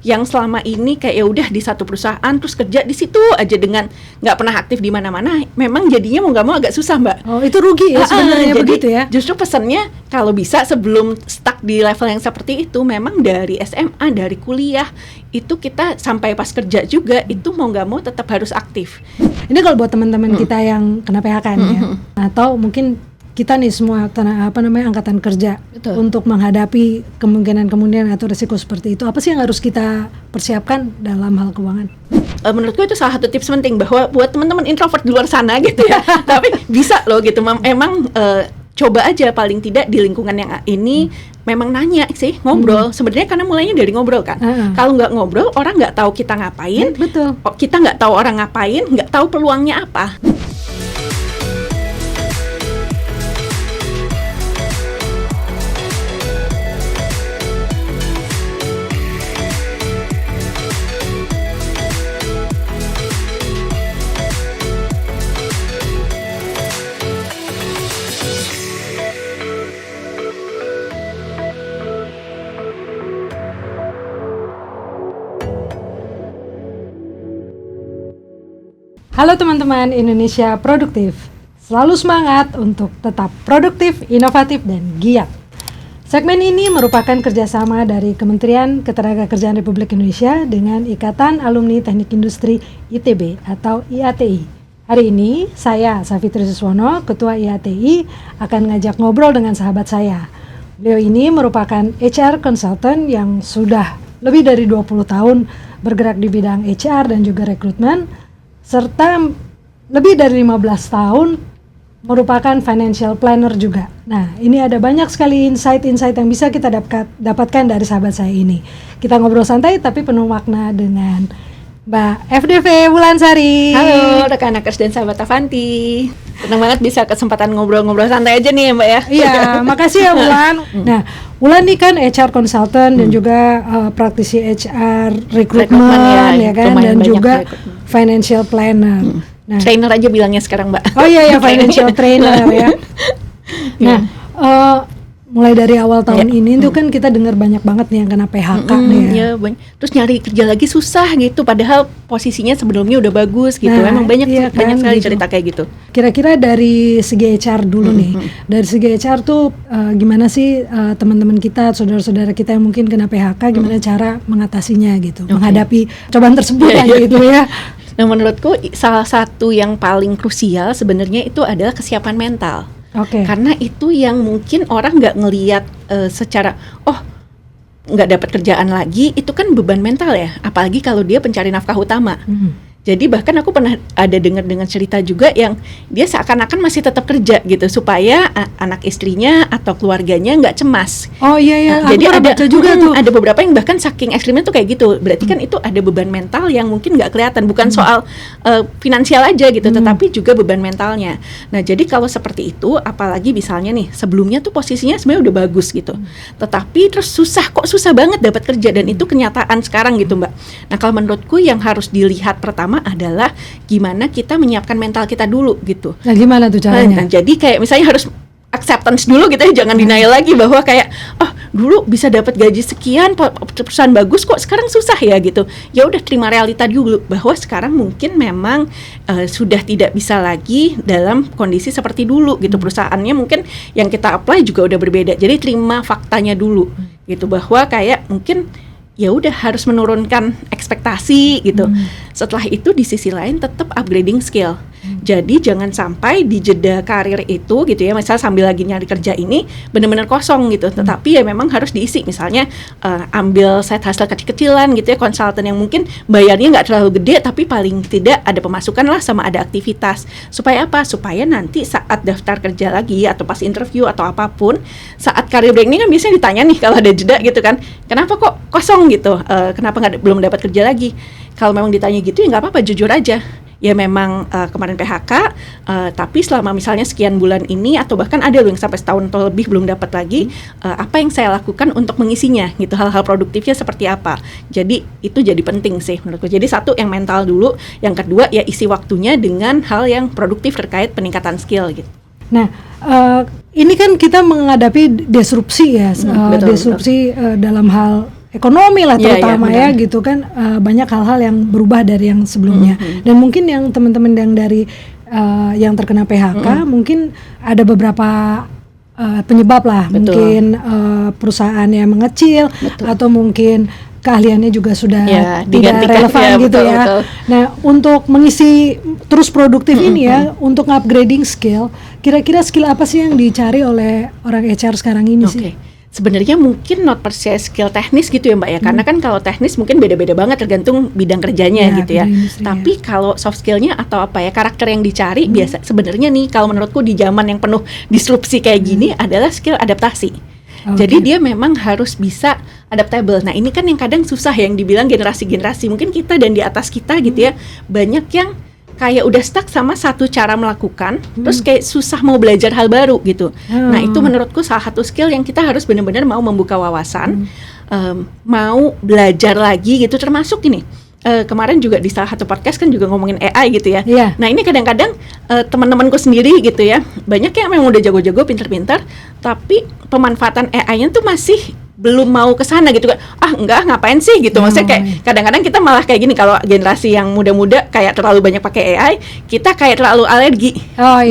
yang selama ini kayak ya udah di satu perusahaan terus kerja di situ aja dengan nggak pernah aktif di mana-mana, memang jadinya mau nggak mau agak susah, Mbak. Oh, itu rugi ya sebenarnya begitu ya. Justru pesannya kalau bisa sebelum stuck di level yang seperti itu, memang dari SMA, dari kuliah itu kita sampai pas kerja juga itu mau nggak mau tetap harus aktif. Ini kalau buat teman-teman kita yang kena PHK nih ya, atau mungkin kita nih semua angkatan kerja. Betul. Untuk menghadapi kemungkinan atau risiko seperti itu, apa sih yang harus kita persiapkan dalam hal keuangan? Menurutku itu salah satu tips penting bahwa buat teman-teman introvert di luar sana gitu ya, tapi bisa loh gitu, emang coba aja paling tidak di lingkungan yang ini memang nanya sih, ngobrol. Sebenarnya karena mulainya dari ngobrol kan. Kalau nggak ngobrol, orang nggak tahu kita ngapain. Betul. Kita nggak tahu orang ngapain, nggak tahu peluangnya apa. Halo teman-teman Indonesia Produktif, selalu semangat untuk tetap produktif, inovatif, dan giat. Segmen ini merupakan kerjasama dari Kementerian Ketenagakerjaan Republik Indonesia dengan Ikatan Alumni Teknik Industri ITB atau IATI. Hari ini saya, Safitri Suswono, Ketua IATI, akan ngajak ngobrol dengan sahabat saya. Beliau ini merupakan HR Consultant yang sudah lebih dari 20 tahun bergerak di bidang HR dan juga rekrutmen, serta lebih dari 15 tahun merupakan financial planner juga. Nah, ini ada banyak sekali insight-insight yang bisa kita dapatkan dari sahabat saya ini. Kita ngobrol santai tapi penuh makna dengan Mbak FDV Wulansari. Halo rekan nakers dan sahabat Avanti. Senang banget bisa kesempatan ngobrol-ngobrol santai aja nih ya, Mbak ya. Iya, makasih ya Wulan. Nah, Wulan nih kan HR consultant dan juga praktisi HR recruitment ya kan, dan juga financial planner. Nah, trainer aja bilangnya sekarang, Mbak. Oh iya ya, financial trainer ya. Nah, mulai dari awal tahun ini tuh kan kita dengar banyak banget nih yang kena PHK nih ya. Terus nyari kerja lagi susah gitu, padahal posisinya sebelumnya udah bagus gitu. Nah, emang banyak sekali gitu. cerita kayak gitu. Kira-kira dari segi HR dulu nih, dari segi HR tuh gimana sih teman-teman kita, saudara-saudara kita yang mungkin kena PHK, gimana cara mengatasinya gitu, menghadapi cobaan tersebut gitu ya. Nah, menurutku salah satu yang paling krusial sebenarnya itu adalah kesiapan mental. Karena itu yang mungkin orang nggak ngelihat secara nggak dapat kerjaan lagi, itu kan beban mental ya, apalagi kalau dia pencari nafkah utama. Jadi bahkan aku pernah ada dengar cerita juga yang dia seakan-akan masih tetap kerja gitu supaya anak istrinya atau keluarganya nggak cemas. Oh iya, jadi baca juga tuh. Ada beberapa yang bahkan saking ekstrimnya tuh kayak gitu. Berarti kan itu ada beban mental yang mungkin nggak kelihatan, bukan soal finansial aja gitu, tetapi juga beban mentalnya. Nah, jadi kalau seperti itu, apalagi misalnya nih sebelumnya tuh posisinya sebenarnya udah bagus gitu, tetapi terus susah banget dapat kerja, dan itu kenyataan sekarang gitu, Mbak. Nah, kalau menurutku yang harus dilihat pertama adalah gimana kita menyiapkan mental kita dulu gitu. Nah, gimana tuh caranya? Nah, jadi kayak misalnya harus acceptance dulu gitu ya, jangan denial lagi bahwa kayak dulu bisa dapat gaji sekian, perusahaan bagus kok sekarang susah ya gitu. Ya udah, terima realita dulu bahwa sekarang mungkin memang sudah tidak bisa lagi dalam kondisi seperti dulu gitu. Perusahaannya mungkin yang kita apply juga udah berbeda. Jadi terima faktanya dulu gitu, bahwa kayak mungkin ya udah harus menurunkan ekspektasi gitu. Setelah itu di sisi lain tetap upgrading skill. Jadi jangan sampai di jeda karir itu gitu ya, misalnya sambil lagi nyari kerja ini benar-benar kosong gitu. Tetapi ya memang harus diisi, misalnya ambil side hustle kecil-kecilan gitu ya, konsultan yang mungkin bayarnya nggak terlalu gede tapi paling tidak ada pemasukan lah sama ada aktivitas. Supaya apa? Supaya nanti saat daftar kerja lagi atau pas interview atau apapun, saat career break ini kan biasanya ditanya nih kalau ada jeda gitu kan, kenapa kok kosong gitu, kenapa belum dapat kerja lagi. Kalau memang ditanya gitu ya nggak apa-apa, jujur aja. Ya memang kemarin PHK, tapi selama misalnya sekian bulan ini atau bahkan ada loh yang sampai setahun atau lebih belum dapat lagi, apa yang saya lakukan untuk mengisinya gitu, hal-hal produktifnya seperti apa. Jadi itu jadi penting sih menurutku. Jadi satu yang mental dulu, yang kedua ya isi waktunya dengan hal yang produktif terkait peningkatan skill gitu. Nah, ini kan kita menghadapi disrupsi ya, disrupsi dalam hal ekonomi lah Iya, terutama iya, ya benar. gitu kan, banyak hal-hal yang berubah dari yang sebelumnya. Dan mungkin yang teman-teman yang dari yang terkena PHK mungkin ada beberapa penyebab lah. Betul. Mungkin perusahaan yang mengecil, atau mungkin keahliannya juga sudah Ya, tidak digantikan, relevan ya, gitu betul, ya. betul. Nah, untuk mengisi terus produktif ini ya, untuk upgrading skill, kira-kira skill apa sih yang dicari oleh orang HR sekarang ini sih? Sebenarnya mungkin not per se skill teknis gitu ya Mbak ya, karena kan kalau teknis mungkin beda-beda banget tergantung bidang kerjanya Ya, gitu ya. bidang industri, Tapi kalau soft skillnya atau apa ya, karakter yang dicari biasa sebenarnya nih kalau menurutku di zaman yang penuh disrupsi kayak gini adalah skill adaptasi. Jadi dia memang harus bisa adaptable. Nah ini kan yang kadang susah yang dibilang generasi-generasi, mungkin kita dan di atas kita gitu ya, banyak yang kayak udah stuck sama satu cara melakukan, terus kayak susah mau belajar hal baru gitu. Nah itu menurutku salah satu skill yang kita harus benar-benar mau membuka wawasan, mau belajar lagi gitu. Termasuk ini kemarin juga di salah satu podcast kan juga ngomongin AI gitu ya. Iya. Nah ini kadang-kadang teman-temanku sendiri gitu ya, banyak yang memang udah jago-jago, pinter-pinter, tapi pemanfaatan AI-nya tuh masih belum mau ke sana gitu kan. Enggak, ngapain sih gitu. Maksudnya kayak kadang-kadang kita malah kayak gini, kalau generasi yang muda-muda kayak terlalu banyak pakai AI, kita kayak terlalu alergi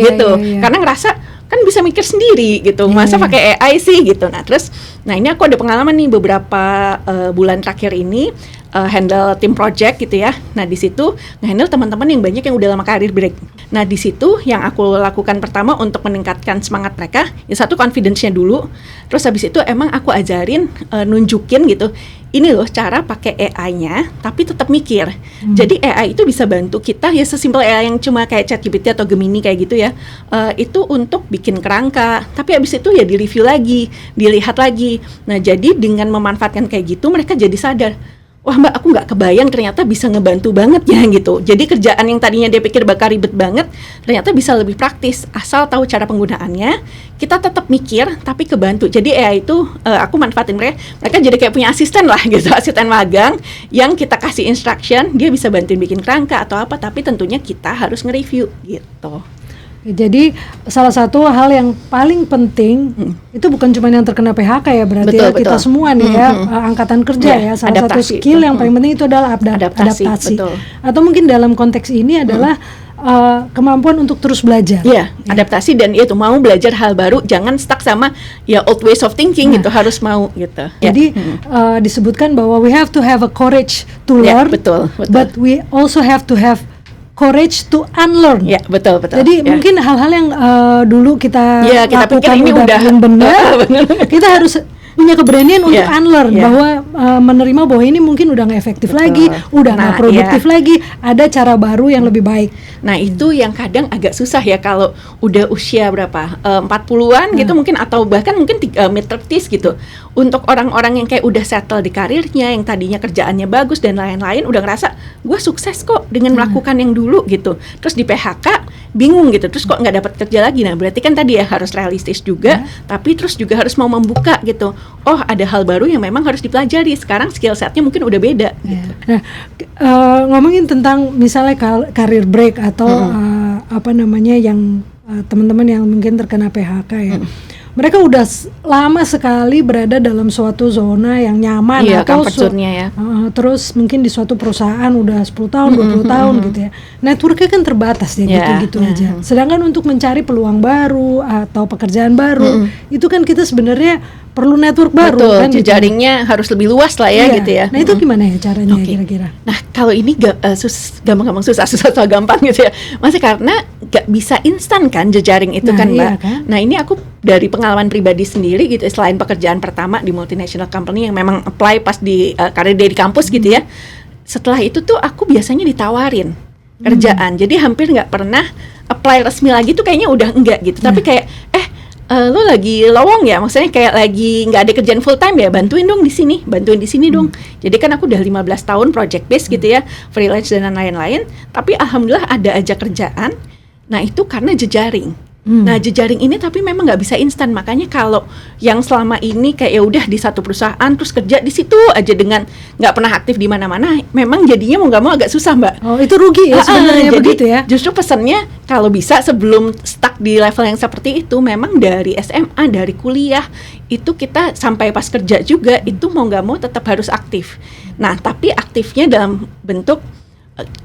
gitu. Karena ngerasa kan bisa mikir sendiri gitu. Masa pakai AI sih gitu. Nah, ini aku ada pengalaman nih beberapa bulan terakhir ini handle tim project gitu ya. Nah, di situ nge-handle teman-teman yang banyak yang udah lama karir break. Nah, di situ yang aku lakukan pertama untuk meningkatkan semangat mereka, ya satu confidence-nya dulu. Terus habis itu emang aku ajarin nunjukin gitu. Ini loh cara pakai AI-nya tapi tetap mikir. Jadi AI itu bisa bantu kita ya, sesimpel AI yang cuma kayak ChatGPT atau Gemini kayak gitu ya. Itu untuk bikin kerangka, tapi habis itu ya di-review lagi, dilihat lagi. Nah, jadi dengan memanfaatkan kayak gitu mereka jadi sadar, wah Mbak, aku nggak kebayang ternyata bisa ngebantu banget ya gitu. Jadi kerjaan yang tadinya dia pikir bakal ribet banget, ternyata bisa lebih praktis. Asal tahu cara penggunaannya, kita tetap mikir tapi kebantu. Jadi AI itu aku manfaatin mereka jadi kayak punya asisten lah gitu, asisten magang yang kita kasih instruction, dia bisa bantuin bikin kerangka atau apa, tapi tentunya kita harus nge-review gitu. Jadi salah satu hal yang paling penting itu bukan cuma yang terkena PHK ya, berarti Betul, ya kita betul. semua nih ya, angkatan kerja ya, salah satu adaptasi. skill yang paling penting itu adalah adaptasi. Betul. Atau mungkin dalam konteks ini adalah kemampuan untuk terus belajar. Iya, adaptasi dan itu mau belajar hal baru, jangan stuck sama ya old ways of thinking gitu, harus mau gitu. Jadi disebutkan bahwa we have to have a courage to learn, betul. but we also have to have courage to unlearn. Ya, betul. Jadi mungkin hal-hal yang dulu kita kita pikir lakukan ini udah benar, kita harus punya keberanian untuk unlearn, bahwa menerima bahwa ini mungkin udah nggak efektif lagi, udah nggak produktif lagi, ada cara baru yang lebih baik. Nah itu yang kadang agak susah ya kalau udah usia berapa, 40-an gitu mungkin, atau bahkan mungkin mid-30s gitu. Untuk orang-orang yang kayak udah settle di karirnya, yang tadinya kerjaannya bagus dan lain-lain, udah ngerasa gue sukses kok dengan melakukan yang dulu gitu. Terus di PHK bingung gitu, terus kok nggak dapat kerja lagi. Nah berarti kan tadi ya harus realistis juga, tapi terus juga harus mau membuka gitu. Oh ada hal baru yang memang harus dipelajari. Sekarang skill setnya mungkin udah beda gitu. Nah ngomongin tentang misalnya career break atau apa namanya yang teman-teman yang mungkin terkena PHK ya, mereka udah lama sekali berada dalam suatu zona yang nyaman, atau ya. Terus mungkin di suatu perusahaan udah 10 tahun, 20 tahun gitu ya. Networknya kan terbatas ya, gitu-gitu aja. Sedangkan untuk mencari peluang baru atau pekerjaan baru, itu kan kita sebenarnya perlu network baru. Betul, kan jejaringnya harus lebih luas lah ya gitu ya. Nah itu gimana ya caranya kira-kira? Nah kalau ini gampang-gampang susah gampang gitu ya. Masih karena gak bisa instan kan jejaring itu kan Mbak. Iya kan? Nah ini aku dari pengalaman pribadi sendiri gitu, selain pekerjaan pertama di multinational company yang memang apply pas di karir day di kampus gitu ya. Setelah itu tuh aku biasanya ditawarin kerjaan. Jadi hampir nggak pernah apply resmi lagi tuh, kayaknya udah enggak gitu. Tapi kayak lo lagi lowong ya, maksudnya kayak lagi nggak ada kerjaan full time ya, bantuin dong di sini dong. Jadi kan aku udah 15 tahun project based gitu ya, freelance dan lain-lain. Tapi alhamdulillah ada aja kerjaan. Nah itu karena jejaring. Nah, jejaring ini tapi memang nggak bisa instan. Makanya kalau yang selama ini kayak ya udah di satu perusahaan terus kerja di situ aja dengan nggak pernah aktif di mana-mana, memang jadinya mau nggak mau agak susah, Mbak. Oh, itu rugi ya sebenarnya Jadi begitu ya. justru pesannya kalau bisa sebelum stuck di level yang seperti itu, memang dari SMA, dari kuliah itu kita sampai pas kerja juga itu mau nggak mau tetap harus aktif. Nah, tapi aktifnya dalam bentuk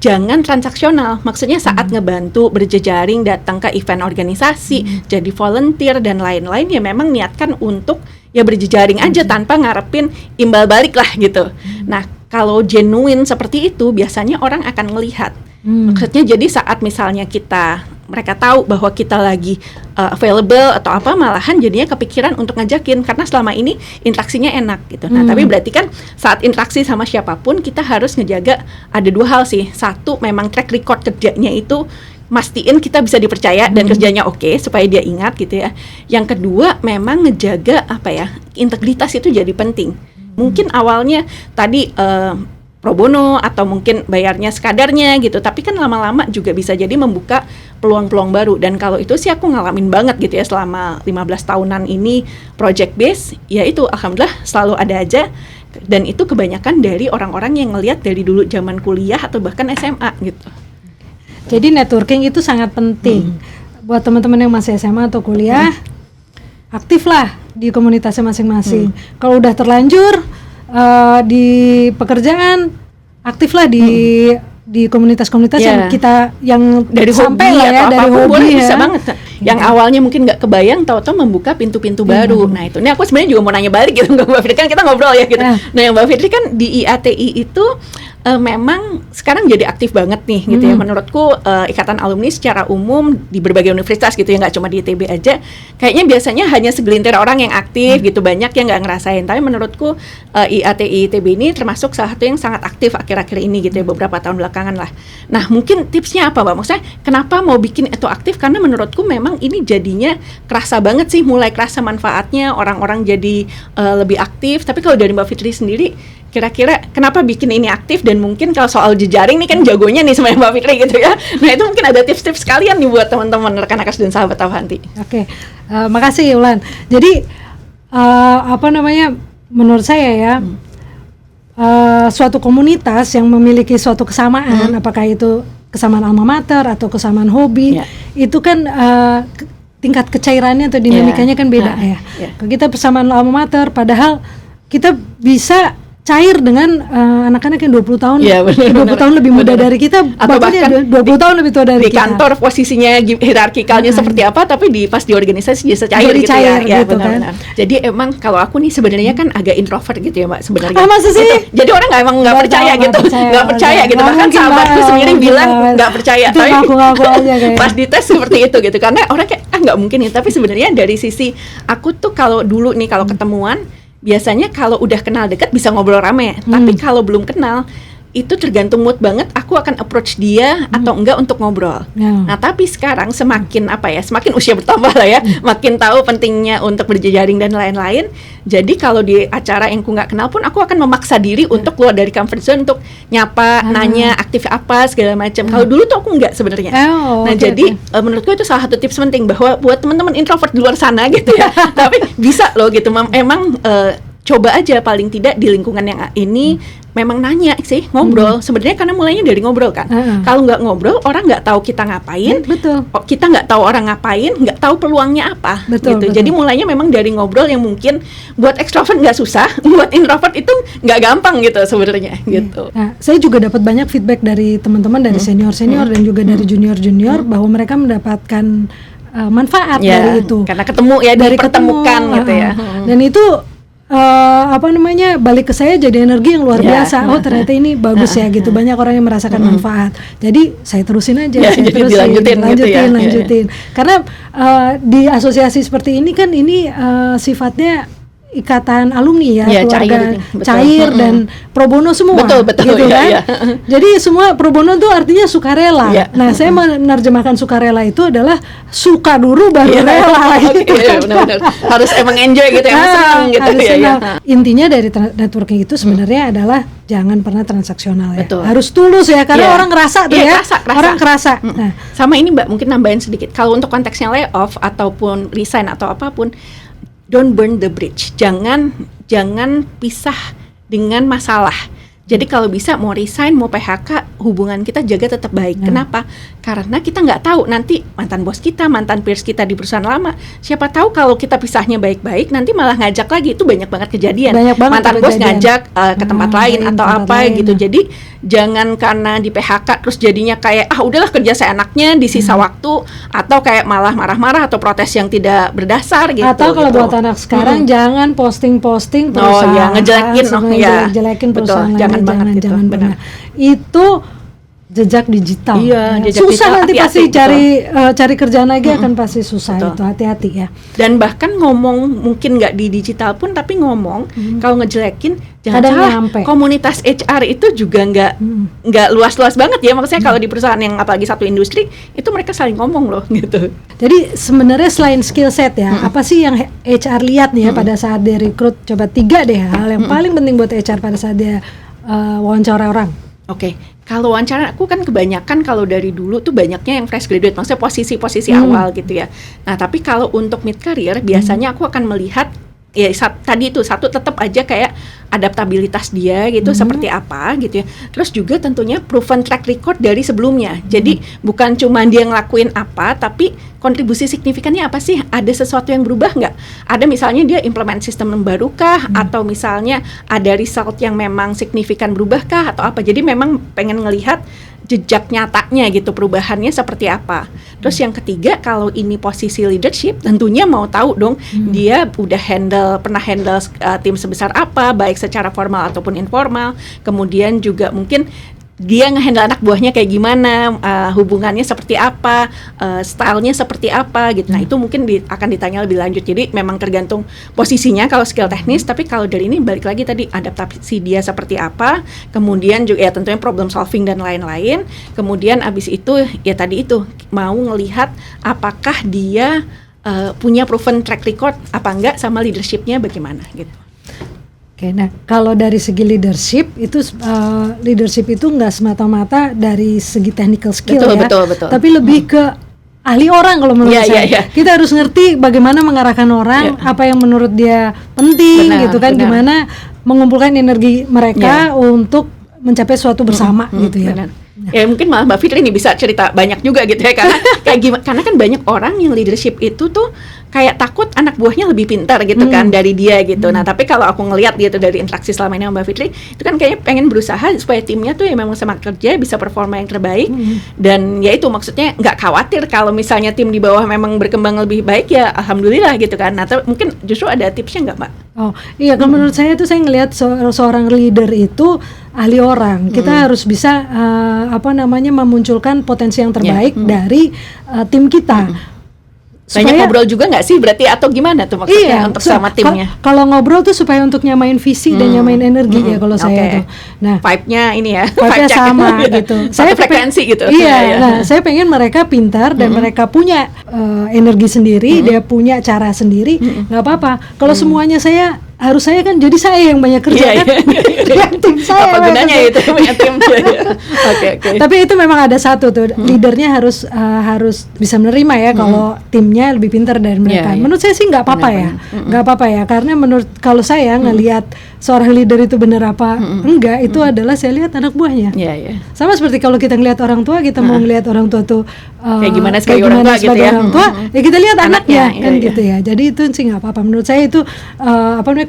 jangan transaksional, maksudnya saat ngebantu berjejaring, datang ke event organisasi, jadi volunteer dan lain-lain, ya memang niatkan untuk ya berjejaring aja tanpa ngarepin imbal balik lah gitu. Nah, kalau genuine seperti itu biasanya orang akan melihat. Maksudnya jadi saat misalnya mereka tahu bahwa kita lagi available atau apa, malahan jadinya kepikiran untuk ngajakin karena selama ini interaksinya enak gitu. Nah, tapi berarti kan saat interaksi sama siapapun kita harus ngejaga ada dua hal sih. Satu, memang track record kerjanya itu mastiin kita bisa dipercaya dan kerjanya oke supaya dia ingat gitu ya. Yang kedua, memang ngejaga integritas itu jadi penting. Mungkin awalnya tadi pro bono atau mungkin bayarnya sekadarnya gitu, tapi kan lama-lama juga bisa jadi membuka peluang-peluang baru. Dan kalau itu sih aku ngalamin banget gitu ya selama 15 tahunan ini project base, ya itu alhamdulillah selalu ada aja, dan itu kebanyakan dari orang-orang yang ngelihat dari dulu zaman kuliah atau bahkan SMA gitu. Jadi networking itu sangat penting buat teman-teman yang masih SMA atau kuliah. Aktiflah di komunitasnya masing-masing. Kalau udah terlanjur di pekerjaan, aktiflah di komunitas-komunitas yang kita yang dari sampai hobi lah ya, atau dari apapun hobi boleh, ya. bisa banget. Yang awalnya mungkin nggak kebayang, tahu-tahu membuka pintu-pintu baru. Nah itu, ini aku sebenarnya juga mau nanya balik gitu ke Mbak Fitri, kan kita ngobrol ya gitu. Nah yang Mbak Fitri kan di IATI itu memang sekarang jadi aktif banget nih gitu ya. Menurutku ikatan alumni secara umum di berbagai universitas gitu ya, nggak cuma di ITB aja, kayaknya biasanya hanya segelintir orang yang aktif gitu, banyak yang nggak ngerasain. Tapi menurutku IATI ITB ini termasuk salah satu yang sangat aktif akhir-akhir ini gitu ya, beberapa tahun belakangan lah. Nah mungkin tipsnya apa Mbak? Maksudnya kenapa mau bikin itu aktif? Karena menurutku memang ini jadinya kerasa banget sih, mulai kerasa manfaatnya, orang-orang jadi lebih aktif. Tapi kalau dari Mbak Fitri sendiri, kira-kira kenapa bikin ini aktif? Dan mungkin kalau soal jejaring nih kan jagonya nih sebenarnya Mbak Fitri gitu ya. Nah itu mungkin ada tips-tips sekalian nih buat teman-teman rekan Akas dan sahabat Avanti. Oke, makasih Ulan. Jadi menurut saya ya, suatu komunitas yang memiliki suatu kesamaan, apakah itu kesamaan alma mater atau kesamaan hobi, itu kan tingkat kecairannya atau dinamikanya kan beda ya. Kita bersamaan alma mater, padahal kita bisa cair dengan anak-anak yang 20 tahun, 20 tahun lebih muda dari kita, atau bahkan 20 tahun lebih tua dari di kita. kantor posisinya hierarkikalnya seperti apa, tapi pas di organisasi bisa cair jadi gitu cair ya. Gitu benar-benar. Jadi emang kalau aku nih sebenarnya kan agak introvert gitu ya Mbak sebenarnya. Masa sih? Gitu. Jadi orang nggak percaya gitu, nggak percaya gitu. Bahkan sahabatku sendiri bilang nggak percaya. Tapi ngaku-ngaku aja kayak. Pas dites seperti itu gitu, karena orang kayak nggak mungkin ya. Tapi sebenarnya dari sisi aku tuh kalau dulu nih kalau ketemuan, biasanya kalau udah kenal dekat bisa ngobrol rame, tapi kalau belum kenal itu tergantung mood banget, aku akan approach dia atau enggak untuk ngobrol. Nah tapi sekarang semakin semakin usia bertambah lah ya, makin tahu pentingnya untuk berjejaring dan lain-lain. Jadi kalau di acara yang aku nggak kenal pun, aku akan memaksa diri untuk keluar dari comfort zone, untuk nyapa, nanya aktif apa segala macam. Kalau dulu tuh aku nggak sebenarnya. Jadi menurutku itu salah satu tips penting, bahwa buat teman-teman introvert di luar sana gitu ya, tapi bisa loh gitu, emang coba aja paling tidak di lingkungan yang ini memang nanya sih, ngobrol. Sebenarnya karena mulainya dari ngobrol kan. Kalau nggak ngobrol, orang nggak tahu kita ngapain. Kita nggak tahu orang ngapain, nggak tahu peluangnya apa. Betul. Jadi mulainya memang dari ngobrol yang mungkin buat ekstrovert nggak susah, buat introvert itu nggak gampang gitu sebenarnya. Gitu. Nah, saya juga dapat banyak feedback dari teman-teman, dari senior-senior dan juga dari junior-junior, bahwa mereka mendapatkan manfaat dari itu. Karena ketemu ya, dari dipertemukan gitu ya. Dan itu balik ke saya jadi energi yang luar biasa. Oh ternyata ini bagus ya gitu, banyak orang yang merasakan manfaat. Jadi saya terusin aja, lanjutin. Karena di asosiasi seperti ini kan, ini sifatnya ikatan alumni ya, Iya, keluarga cair, betul. cair dan pro bono semua. Betul, gitu iya, kan. iya. Jadi semua pro bono itu artinya sukarela. Iya. Nah, saya menerjemahkan sukarela itu adalah suka dulu baru rela. Oke, gitu kan. benar-benar harus emang enjoy gitu, emang senang gitu harus ya. senang. Ya. Intinya dari networking itu sebenarnya adalah jangan pernah transaksional ya. Betul. Harus tulus ya, karena Iya. orang ngerasa tuh Iya, ya. kerasa. Orang kerasa. Nah, Sama ini Mbak, mungkin nambahin sedikit. Kalau untuk konteksnya layoff ataupun resign atau apapun, don't burn the bridge. Jangan pisah dengan masalah. Jadi kalau bisa mau resign, mau PHK, hubungan kita jaga tetap baik. Kenapa? Karena kita nggak tahu nanti mantan bos kita, mantan peers kita di perusahaan lama. Siapa tahu kalau kita pisahnya baik-baik, nanti malah ngajak lagi. Itu banyak banget kejadian. Banyak banget mantan bos kejadian. ngajak ke tempat lain atau tempat apa lain, gitu. Jadi jangan karena di PHK terus jadinya kayak udahlah kerja seenaknya di sisa waktu, atau kayak malah marah-marah atau protes yang tidak berdasar gitu. atau kalau gitu. buat anak sekarang jangan posting-posting Oh, perusahaan. ya, ngejelekin, ngejelekin Betul, perusahaan jangan lain, banget gitu, jangan benar. pernah. Itu jejak digital. Iya, Ya, jejak susah digital, nanti hati-hati, pasti cari kerjaan lagi akan pasti susah. Betul. Itu hati-hati ya. Dan bahkan ngomong mungkin nggak di digital pun, tapi ngomong kalau ngejelekin jangan Kadang salah. nyampe. Komunitas HR itu juga nggak luas-luas banget ya. Maksudnya kalau di perusahaan yang apalagi satu industri itu mereka saling ngomong loh gitu. Jadi sebenarnya selain skill set ya, apa sih yang HR lihat nih ya pada saat dia rekrut? Coba 3 deh hal yang paling penting buat HR pada saat dia wawancara orang. Oke, kalau wawancara aku kan kebanyakan kalau dari dulu tuh banyaknya yang fresh graduate, maksudnya posisi-posisi awal gitu ya. Nah, tapi kalau untuk mid career biasanya aku akan melihat ya tadi itu satu tetap aja kayak adaptabilitas dia gitu seperti apa gitu ya. Terus juga tentunya proven track record dari sebelumnya. Jadi bukan cuma dia ngelakuin apa, tapi kontribusi signifikannya apa sih? Ada sesuatu yang berubah nggak? Ada misalnya dia implement sistem yang baru kah? Atau misalnya ada result yang memang signifikan berubah kah? Atau apa? Jadi memang pengen ngelihat jejak nyatanya gitu, perubahannya seperti apa. Terus yang ketiga, kalau ini posisi leadership, tentunya mau tahu dong dia udah pernah handle tim sebesar apa, baik secara formal ataupun informal. Kemudian juga mungkin dia ngehandle anak buahnya kayak gimana, hubungannya seperti apa, stylenya seperti apa gitu. Nah itu mungkin akan ditanya lebih lanjut. Jadi memang tergantung posisinya kalau skill teknis, tapi kalau dari ini balik lagi tadi adaptasi dia seperti apa, kemudian juga ya tentunya problem solving dan lain-lain. Kemudian abis itu ya tadi itu mau ngelihat apakah dia punya proven track record apa enggak, sama leadershipnya bagaimana gitu. Oke, nah kalau dari segi leadership itu nggak semata-mata dari segi technical skill Betul. tapi lebih ke ahli orang kalau menurut saya. Iya. Kita harus ngerti bagaimana mengarahkan orang, apa yang menurut dia penting gitu kan, gimana mengumpulkan energi mereka untuk mencapai suatu bersama gitu ya. Benar. Ya mungkin malah Mbak Fitri nih bisa cerita banyak juga gitu ya, karena karena kan banyak orang yang leadership itu tuh kayak takut anak buahnya lebih pintar gitu kan dari dia gitu. Nah tapi kalau aku ngelihat gitu dari interaksi selama ini sama Mbak Fitri, itu kan kayaknya pengen berusaha supaya timnya tuh ya memang semangat kerja, bisa performa yang terbaik. Dan ya itu maksudnya nggak khawatir kalau misalnya tim di bawah memang berkembang lebih baik, ya alhamdulillah gitu kan. Nah mungkin justru ada tipsnya nggak Mbak? Oh iya, kalau menurut saya tuh saya ngelihat seorang leader itu ahli orang. Kita harus bisa memunculkan potensi yang terbaik dari tim kita. Banyak ngobrol juga nggak sih berarti, atau gimana tuh maksudnya untuk sama timnya? Kalau ngobrol tuh supaya untuk nyamain visi dan nyamain energi ya kalau saya tuh. Nah, vibe-nya ini ya, vibe-nya sama gitu. Satu frekuensi gitu. Iya, nah saya pengen mereka pintar dan mereka punya energi sendiri, dia punya cara sendiri, nggak apa-apa. Kalau semuanya saya kan jadi saya yang banyak kerja kan. Tim saya. Apa gunanya itu punya tim? Oke. Tapi itu memang ada satu tuh, leadernya harus bisa menerima ya kalau timnya lebih pintar dari mereka. Menurut saya sih nggak apa-apa ya, karena kalau saya ngelihat seorang leader itu benar apa enggak, itu adalah saya lihat anak buahnya. Sama seperti kalau kita ngelihat orang tua, kita mau ngelihat orang tua tuh kayak gimana sebagai orang tua gitu ya. Orang tua, ya kita lihat anaknya kan gitu ya. Jadi itu sih nggak apa-apa. Menurut saya itu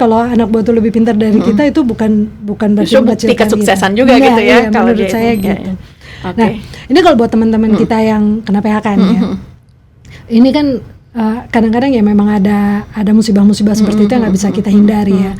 kalau anak buah tuh lebih pintar dari kita, itu bukan berarti bukti kesuksesan juga gitu ya. Iya, kalau menurut saya gitu. Nah, ini kalau buat teman-teman kita yang kena PHK nih ya. Ini kan kadang-kadang ya memang ada musibah-musibah seperti itu yang nggak bisa kita hindari ya.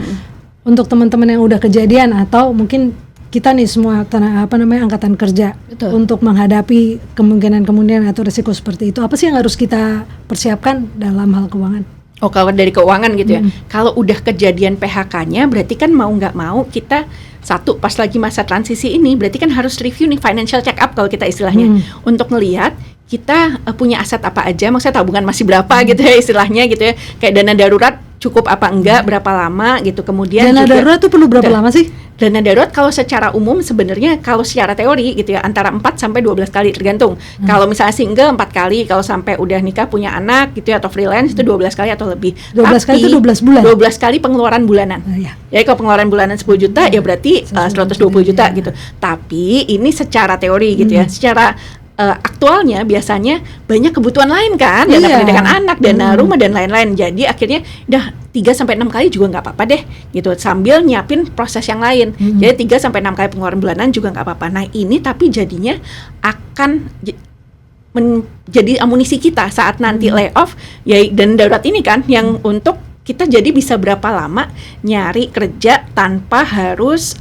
Untuk teman-teman yang udah kejadian atau mungkin kita nih semua angkatan kerja, untuk menghadapi kemungkinan atau risiko seperti itu, apa sih yang harus kita persiapkan dalam hal keuangan? Oh, kalau dari keuangan gitu ya. Kalau udah kejadian PHK-nya, berarti kan mau nggak mau kita satu pas lagi masa transisi ini, berarti kan harus review nih financial check up kalau kita istilahnya untuk ngelihat kita punya aset apa aja, maksudnya tabungan masih berapa gitu ya istilahnya gitu ya, kayak dana darurat cukup apa enggak, berapa lama gitu. Kemudian Dana juga, darurat tuh perlu berapa lama sih? dana darurat kalau secara umum sebenarnya kalau secara teori gitu ya antara 4 sampai 12 kali tergantung. Kalau misalnya single 4 kali, kalau sampai udah nikah punya anak gitu ya atau freelance itu 12 kali atau lebih. 12 kali itu 12 bulan? 12 kali pengeluaran bulanan. Iya. Ya kalau pengeluaran bulanan 10 juta ya berarti 120 juta gitu. Tapi ini secara teori gitu ya. Secara aktualnya biasanya banyak kebutuhan lain kan, dana pendidikan anak, dana rumah dan lain-lain. Jadi akhirnya udah 3 sampai 6 kali juga nggak apa-apa deh gitu, sambil nyiapin proses yang lain. Jadi 3 sampai 6 kali pengeluaran bulanan juga nggak apa-apa. Nah, ini tapi jadinya akan menjadi amunisi kita saat nanti layoff ya, dan darurat ini kan yang untuk kita jadi bisa berapa lama nyari kerja tanpa harus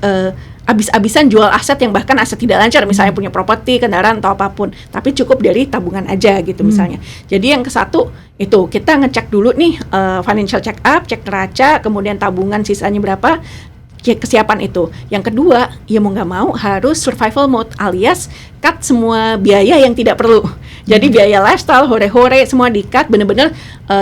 abis-abisan jual aset yang bahkan aset tidak lancar, misalnya punya properti, kendaraan atau apapun, tapi cukup dari tabungan aja gitu misalnya. Jadi yang kesatu itu kita ngecek dulu nih financial check up, cek neraca, kemudian tabungan sisanya berapa, kesiapan itu. Yang kedua, ya mau nggak mau harus survival mode alias cut semua biaya yang tidak perlu. Jadi biaya lifestyle, hore-hore semua di-cut, bener-bener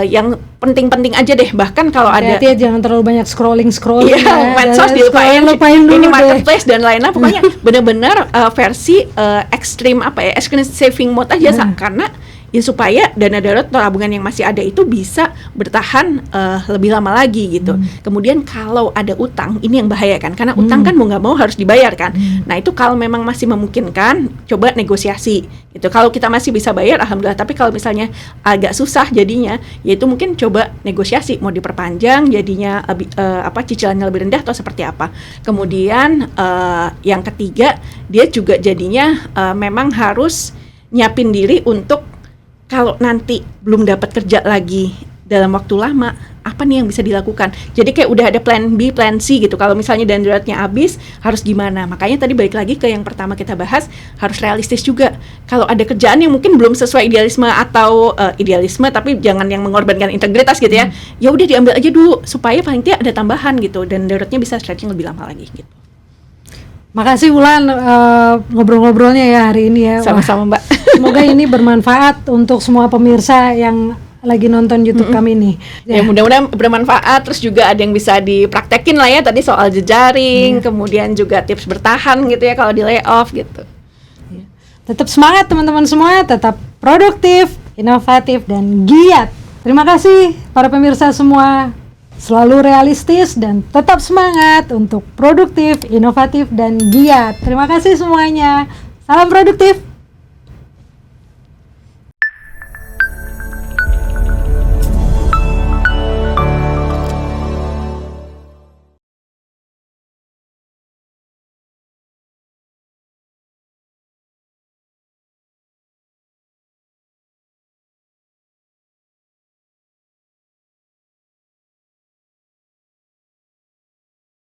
yang penting-penting aja deh. Bahkan kalau ada jangan terlalu banyak scrolling iya, medsos dilupain dulu ini deh. marketplace dan lain-lain. Pokoknya bener-bener versi extreme extreme saving mode aja karena ya supaya dana darurat atau tabungan yang masih ada itu bisa bertahan lebih lama lagi gitu. Kemudian kalau ada utang, ini yang bahaya kan, karena utang kan mau nggak mau harus dibayar kan. Nah itu kalau memang masih memungkinkan, coba negosiasi gitu. Kalau kita masih bisa bayar, alhamdulillah. Tapi kalau misalnya agak susah jadinya, yaitu mungkin coba negosiasi, mau diperpanjang jadinya cicilannya lebih rendah atau seperti apa. Kemudian yang ketiga, dia juga jadinya memang harus nyiapin diri untuk kalau nanti belum dapat kerja lagi dalam waktu lama, apa nih yang bisa dilakukan? Jadi kayak udah ada plan B, plan C gitu. Kalau misalnya dana daruratnya habis, harus gimana? Makanya tadi balik lagi ke yang pertama kita bahas, harus realistis juga. Kalau ada kerjaan yang mungkin belum sesuai idealisme atau idealisme, tapi jangan yang mengorbankan integritas gitu ya. Ya udah diambil aja dulu supaya paling tidak ada tambahan gitu dan daruratnya bisa stretching lebih lama lagi gitu. Makasih Wulan ngobrol-ngobrolnya ya hari ini ya. Sama-sama Mbak. Semoga ini bermanfaat untuk semua pemirsa yang lagi nonton YouTube kami nih. Ya mudah-mudahan bermanfaat, terus juga ada yang bisa dipraktekin lah ya tadi soal jejaring, kemudian juga tips bertahan gitu ya kalau di layoff gitu. Tetap semangat teman-teman semua, tetap produktif, inovatif dan giat. Terima kasih para pemirsa semua. Selalu realistis dan tetap semangat untuk produktif, inovatif dan giat. Terima kasih semuanya. Salam produktif.